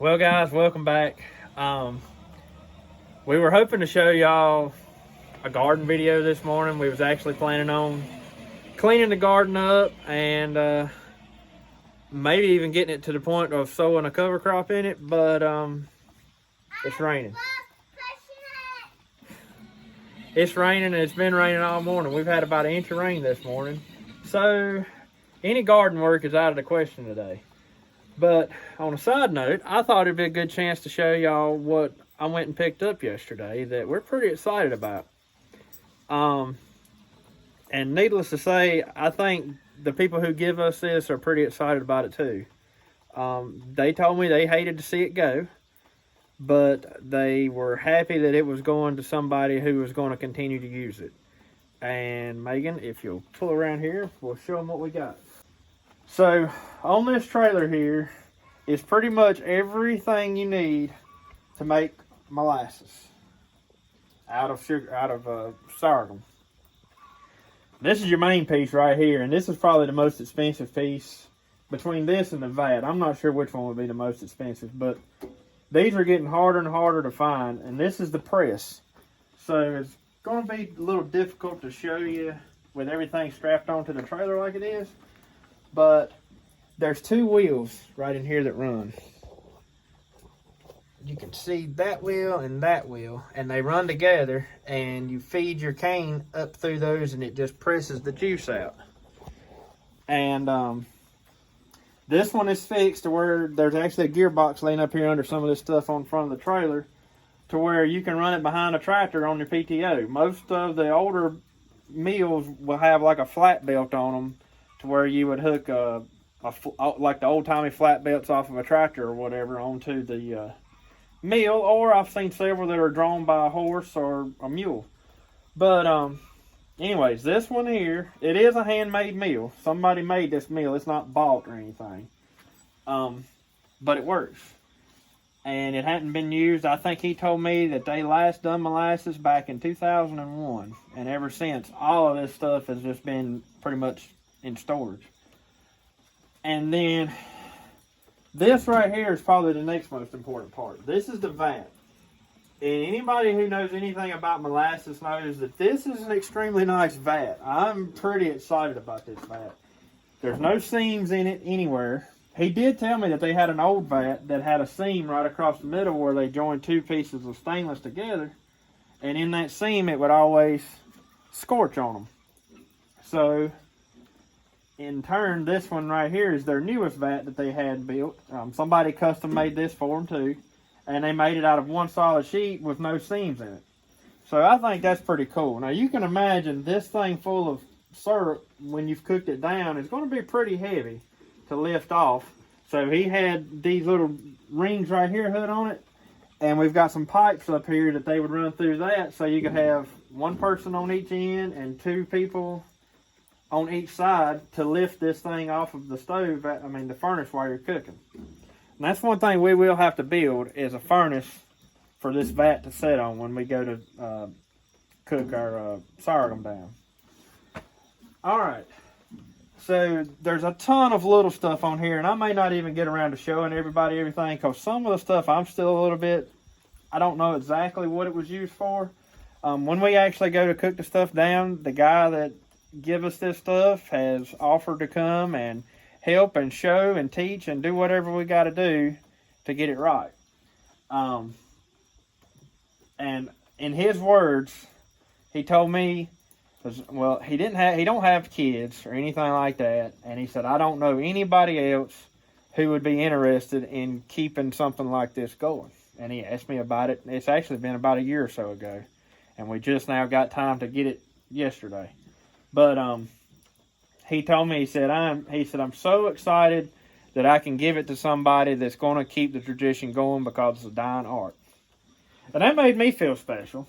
Well, guys, welcome back. We were hoping to show y'all a garden video this morning. We was actually planning on cleaning the garden up and maybe even getting it to the point of sowing a cover crop in it, but it's raining. It's raining, and it's been raining all morning. We've had about an inch of rain this morning, so any garden work is out of the question today. But on a side note, I thought it'd be a good chance to show y'all what I went and picked up yesterday that we're pretty excited about. And needless to say, I think the people who give us this are pretty excited about it too. They told me they hated to see it go, but they were happy that it was going to somebody who was going to continue to use it. And Megan, if you'll pull around here, we'll show them what we got. So on this trailer here is pretty much everything you need to make molasses out of sorghum. This is your main piece right here, and this is probably the most expensive piece between this and the vat. I'm not sure which one would be the most expensive, but these are getting harder and harder to find, and this is the press. So it's going to be a little difficult to show you with everything strapped onto the trailer like it is. But there's two wheels right in here that run. You can see that wheel and that wheel, and they run together, and you feed your cane up through those, and it just presses the juice out. And this one is fixed to where there's actually a gearbox laying up here under some of this stuff on front of the trailer, to where you can run it behind a tractor on your PTO. Most of the older mills will have like a flat belt on them, to where you would hook like the old-timey flat belts off of a tractor or whatever onto the mill, or I've seen several that are drawn by a horse or a mule. But anyways, this one here, it is a handmade mill. Somebody made this mill. It's not bought or anything. But it works. And it hadn't been used. I think he told me that they last done molasses back in 2001. And ever since, all of this stuff has just been pretty much in storage. And then this right here is probably the next most important part. This is the vat. And anybody who knows anything about molasses knows that this is an extremely nice vat. I'm pretty excited about this vat. There's no seams in it anywhere. He did tell me that they had an old vat that had a seam right across the middle where they joined two pieces of stainless together. And in that seam, it would always scorch on them. So in turn, this one right here is their newest vat that they had built. Somebody custom made this for them too. And they made it out of one solid sheet with no seams in it. So I think that's pretty cool. Now you can imagine this thing full of syrup, when you've cooked it down, is going to be pretty heavy to lift off. So he had these little rings right here hooked on it. And we've got some pipes up here that they would run through that, so you could have one person on each end and two people on each side to lift this thing off of the stove, the furnace while you're cooking. And that's one thing we will have to build, is a furnace for this vat to sit on when we go to cook our sorghum down. Alright, so there's a ton of little stuff on here, and I may not even get around to showing everybody everything, because some of the stuff I'm still a little bit, I don't know exactly what it was used for. When we actually go to cook the stuff down, the guy that give us this stuff has offered to come and help and show and teach and do whatever we got to do to get it right. And in his words, he told me, well, he don't have kids or anything like that, and he said, I don't know anybody else who would be interested in keeping something like this going. And he asked me about it. It's actually been about a year or so ago, and we just now got time to get it yesterday. But he told me, he said, I'm so excited that I can give it to somebody that's going to keep the tradition going, because it's a dying art. And that made me feel special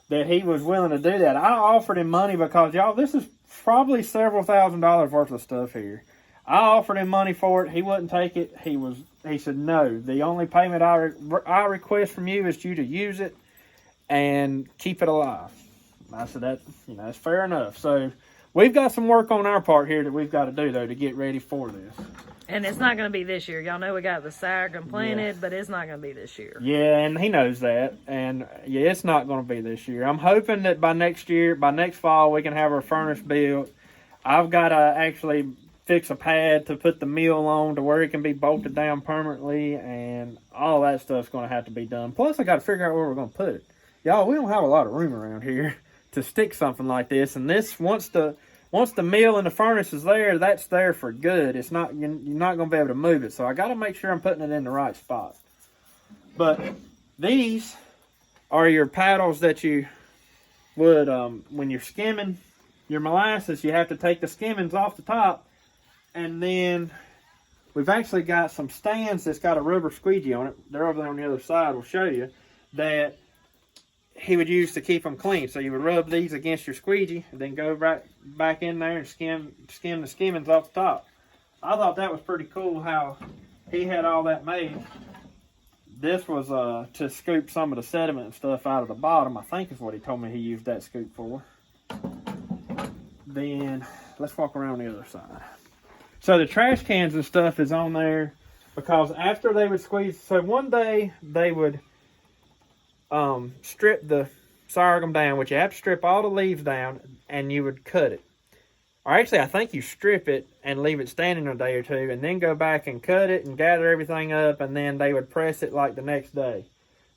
that he was willing to do that. I offered him money because, y'all, this is probably several $1,000s worth of stuff here. I offered him money for it. He wouldn't take it. He said, no, the only payment I request from you is you to use it and keep it alive. I said, that's fair enough. So we've got some work on our part here that we've got to do, though, to get ready for this. And it's not going to be this year. Y'all know we got the sorghum planted, but it's not going to be this year. Yeah, and he knows that. And yeah, it's not going to be this year. I'm hoping that by next fall, we can have our furnace built. I've got to actually fix a pad to put the mill on to where it can be bolted down permanently, and all that stuff's going to have to be done. Plus, I got to figure out where we're going to put it. Y'all, we don't have a lot of room around here to stick something like this. And this, once the mill and the furnace is there, that's there for good. It's not, you're not going to be able to move it. So I got to make sure I'm putting it in the right spot. But these are your paddles that you would, when you're skimming your molasses, you have to take the skimmings off the top. And then we've actually got some stands that's got a rubber squeegee on it. They're over there on the other side. We'll show you that he would use to keep them clean. So you would rub these against your squeegee and then go right back in there and skim the skimmings off the top. I thought that was pretty cool how he had all that made. This was to scoop some of the sediment and stuff out of the bottom, I think is what he told me he used that scoop for. Then let's walk around the other side. So the trash cans and stuff is on there because after they would squeeze, so one day they would strip the sorghum down, which you have to strip all the leaves down, and you would cut it. Or actually, I think you strip it and leave it standing a day or two, and then go back and cut it and gather everything up, and then they would press it like the next day.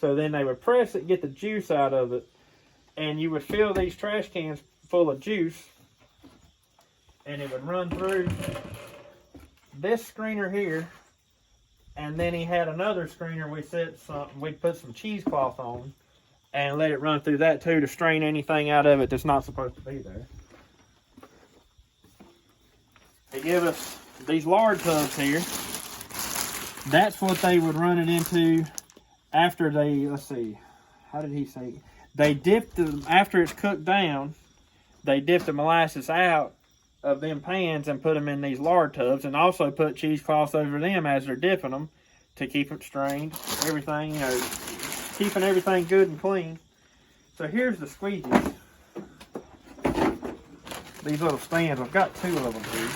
So then they would press it, get the juice out of it, and you would fill these trash cans full of juice, and it would run through this screener here, and then he had another screener we'd put some cheesecloth on and let it run through that too to strain anything out of it that's not supposed to be there. They give us these lard tubs here. That's what they would run it into after they, let's see, how did he say? They dipped them, after it's cooked down, they dip the molasses out of them pans and put them in these lard tubs, and also put cheesecloths over them as they're dipping them to keep it strained, everything, you know, keeping everything good and clean. So here's the squeegees. These little stands, I've got two of them here.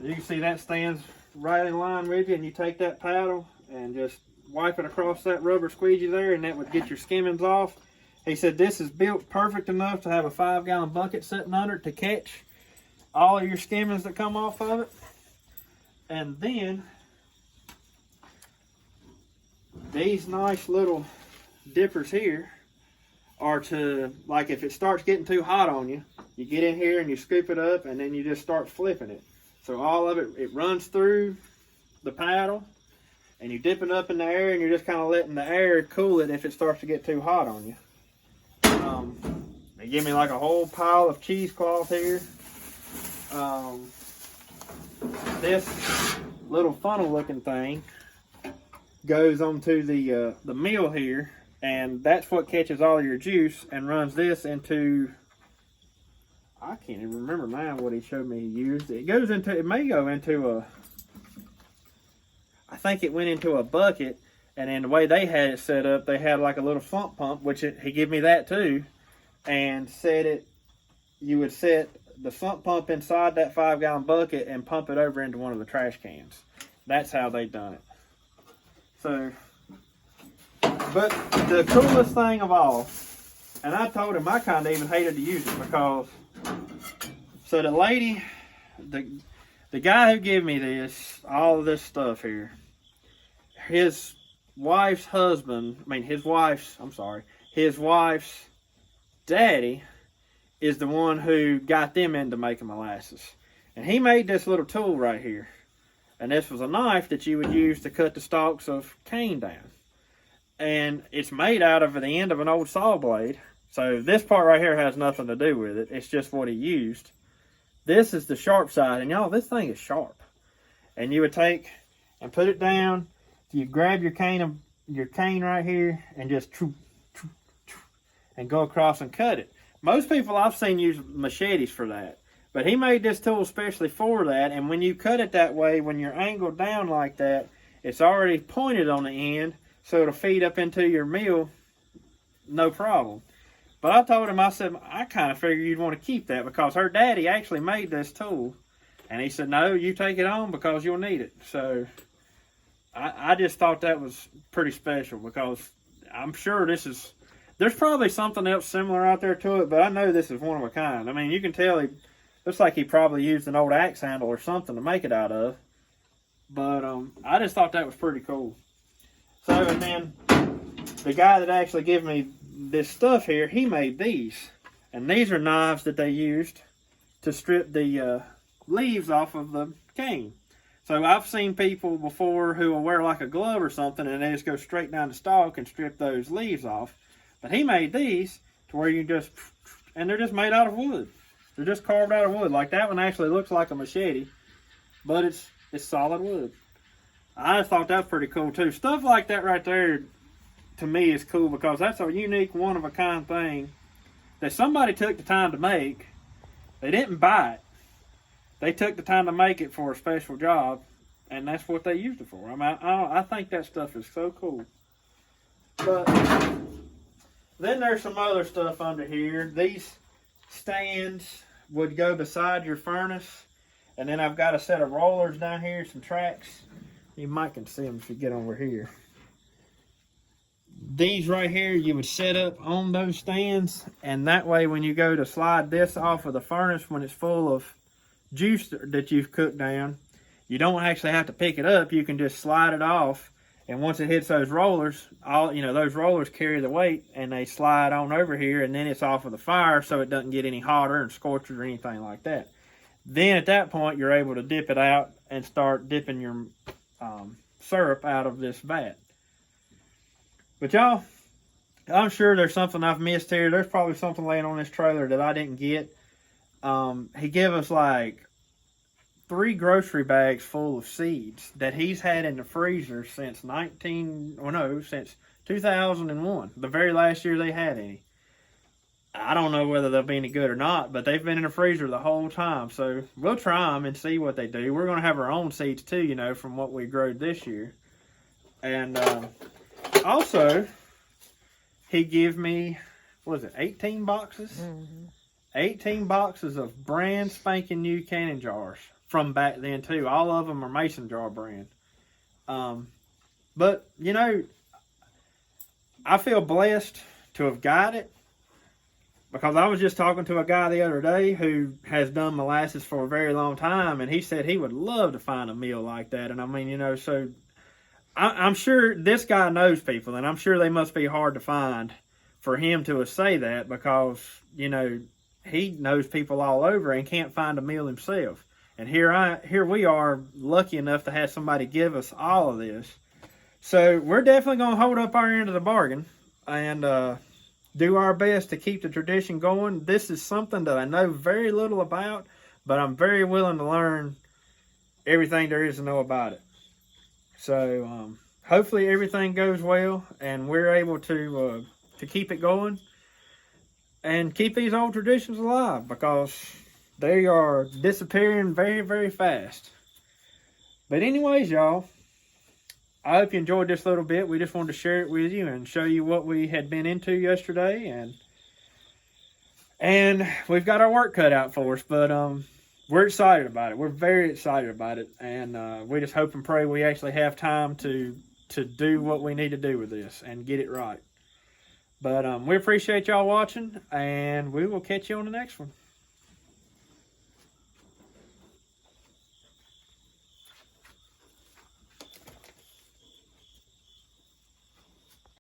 You can see that stands right in line with you, and you take that paddle and just wipe it across that rubber squeegee there, and that would get your skimmings off. He said this is built perfect enough to have a 5-gallon bucket sitting under it to catch all of your skimmings that come off of it. And then these nice little dippers here are to, like, if it starts getting too hot on you, you get in here and you scoop it up, and then you just start flipping it. So all of it runs through the paddle, and you dip it up in the air, and you're just kind of letting the air cool it if it starts to get too hot on you. They give me like a whole pile of cheesecloth here. This little funnel looking thing goes onto the mill here, and that's what catches all your juice and runs this into, I can't even remember now what he showed me he used. It may go into I think it went into a bucket, and then the way they had it set up, they had like a little sump pump, which he gave me that too, and you would set the sump pump inside that 5-gallon bucket and pump it over into one of the trash cans. That's how they done it. So, but the coolest thing of all, and I told him I kind of even hated to use it because, so the lady, the guy who gave me all of this stuff here, his wife's daddy is the one who got them into making molasses. And he made this little tool right here. And this was a knife that you would use to cut the stalks of cane down. And it's made out of the end of an old saw blade. So this part right here has nothing to do with it. It's just what he used. This is the sharp side. And y'all, this thing is sharp. And you would take and put it down. You grab your cane right here and just and go across and cut it. Most people I've seen use machetes for that. But he made this tool especially for that. And when you cut it that way, when you're angled down like that, it's already pointed on the end. So it'll feed up into your mill, no problem. But I told him, I said, I kind of figured you'd want to keep that because her daddy actually made this tool. And he said, no, you take it on because you'll need it. So I just thought that was pretty special because I'm sure there's probably something else similar out there to it, but I know this is one of a kind. I mean, you can tell he looks like he probably used an old axe handle or something to make it out of. But I just thought that was pretty cool. So, and then the guy that actually gave me this stuff here, he made these. And these are knives that they used to strip the leaves off of the cane. So I've seen people before who will wear like a glove or something and they just go straight down the stalk and strip those leaves off. But he made these to where you just, and they're just made out of wood. They're just carved out of wood. Like that one actually looks like a machete, but it's solid wood. I just thought that was pretty cool too. Stuff like that right there, to me, is cool because that's a unique, one-of-a-kind thing that somebody took the time to make. They didn't buy it. They took the time to make it for a special job, and that's what they used it for. I mean, I think that stuff is so cool. But then there's some other stuff under here. These stands would go beside your furnace, and then I've got a set of rollers down here, some tracks. You might can see them if you get over here. These right here you would set up on those stands, and that way when you go to slide this off of the furnace when it's full of juice that you've cooked down, you don't actually have to pick it up. You can just slide it off, and once it hits those rollers, those rollers carry the weight and they slide on over here, and then it's off of the fire so it doesn't get any hotter and scorches or anything like that. Then at that point you're able to dip it out and start dipping your syrup out of this vat. But y'all, I'm sure there's something I've missed here. There's probably something laying on this trailer that I didn't get. He gave us like 3 grocery bags full of seeds that he's had in the freezer since 2001, the very last year they had any. I don't know whether they'll be any good or not, but they've been in the freezer the whole time. So we'll try them and see what they do. We're going to have our own seeds too, from what we grew this year. And also, he gave me, 18 boxes? Mm-hmm. 18 boxes of brand spanking new canning jars from back then too. All of them are mason jar brand. But, I feel blessed to have got it. Because I was just talking to a guy the other day who has done molasses for a very long time, and he said he would love to find a mill like that. And I mean, so I'm sure this guy knows people, and I'm sure they must be hard to find for him to say that because, he knows people all over and can't find a mill himself. And here we are lucky enough to have somebody give us all of this. So we're definitely going to hold up our end of the bargain and do our best to keep the tradition going. This is something that I know very little about, but I'm very willing to learn everything there is to know about it. So hopefully everything goes well and we're able to keep it going and keep these old traditions alive because they are disappearing very, very fast. But anyways, y'all, I hope you enjoyed this little bit. We just wanted to share it with you and show you what we had been into yesterday. And we've got our work cut out for us, but we're excited about it. We're very excited about it. And we just hope and pray we actually have time to do what we need to do with this and get it right. But we appreciate y'all watching, and we will catch you on the next one.